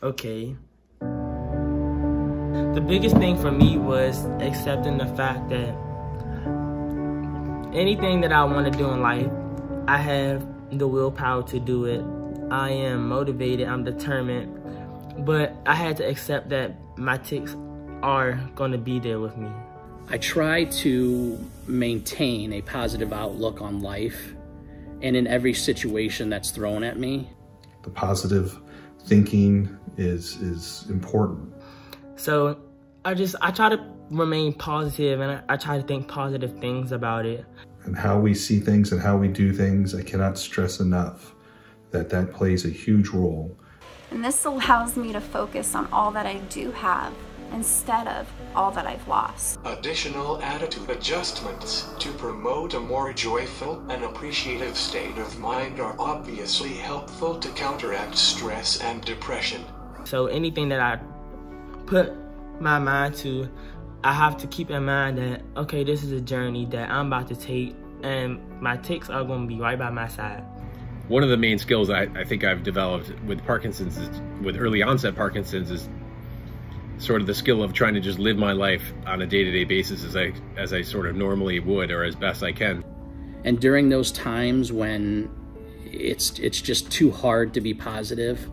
Okay. The biggest thing for me was accepting the fact that anything that I want to do in life, I have the willpower to do it. I am motivated, I'm determined, but I had to accept that my tics are going to be there with me. I try to maintain a positive outlook on life and in every situation that's thrown at me. The positive thinking is important. So I try to remain positive, and I try to think positive things about it. And how we see things and how we do things, I cannot stress enough that plays a huge role. And this allows me to focus on all that I do have instead of all that I've lost. Additional attitude adjustments to promote a more joyful and appreciative state of mind are obviously helpful to counteract stress and depression. So anything that I put my mind to, I have to keep in mind that, okay, this is a journey that I'm about to take, and my tics are going to be right by my side. One of the main skills I think I've developed with Parkinson's, with early onset Parkinson's, is sort of the skill of trying to just live my life on a day-to-day basis as I sort of normally would, or as best I can. And during those times when it's just too hard to be positive,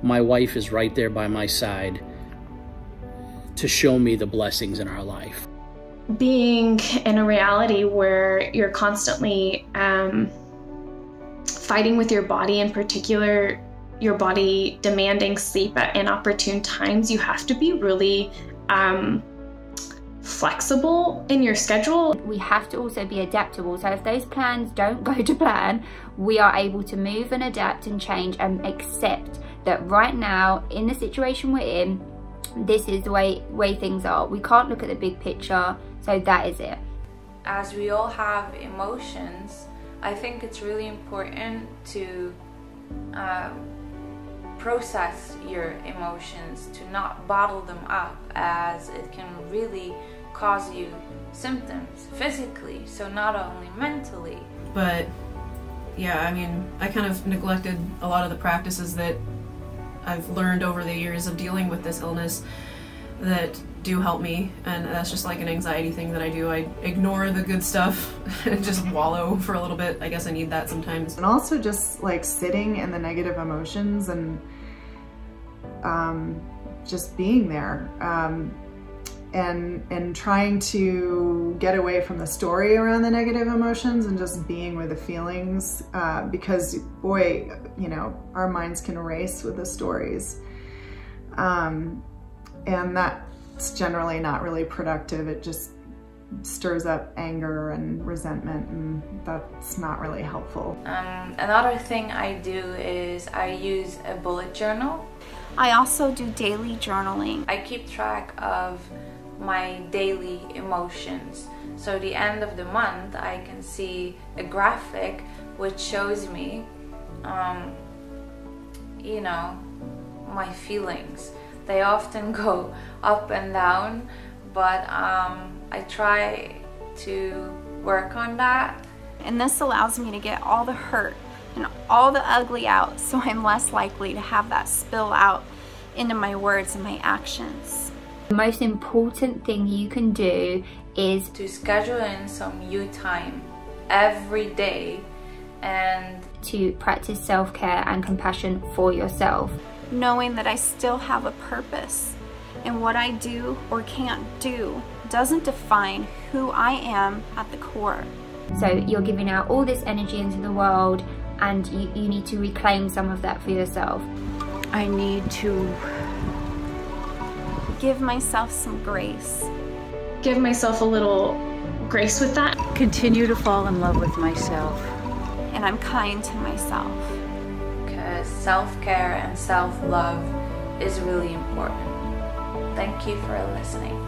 my wife is right there by my side to show me the blessings in our life. Being in a reality where you're constantly fighting with your body, in particular, your body demanding sleep at inopportune times, you have to be really flexible in your schedule. We have to also be adaptable, so if those plans don't go to plan, we are able to move and adapt and change and accept that right now, in the situation we're in, this is the way things are. We can't look at the big picture, so that is it. As we all have emotions, I think it's really important to process your emotions, to not bottle them up, as it can really cause you symptoms physically, so not only mentally. But yeah, I mean, I kind of neglected a lot of the practices that I've learned over the years of dealing with this illness that do help me, and that's just like an anxiety thing that I do. I ignore the good stuff and just wallow for a little bit. I guess I need that sometimes. And also just like sitting in the negative emotions and just being there and trying to get away from the story around the negative emotions and just being with the feelings, because boy, you know, our minds can race with the stories, and that's generally not really productive. It just stirs up anger and resentment, and that's not really helpful. Another thing I do is I use a bullet journal. I also do daily journaling. I keep track of my daily emotions. So at the end of the month, I can see a graphic which shows me, you know, my feelings. They often go up and down, but I try to work on that. And this allows me to get all the hurt and all the ugly out, so I'm less likely to have that spill out into my words and my actions. The most important thing you can do is to schedule in some you time every day and to practice self-care and compassion for yourself. Knowing that I still have a purpose, and what I do or can't do doesn't define who I am at the core. So you're giving out all this energy into the world, and you need to reclaim some of that for yourself. I need to give myself some grace. Give myself a little grace with that. Continue to fall in love with myself. And I'm kind to myself. Because self-care and self-love is really important. Thank you for listening.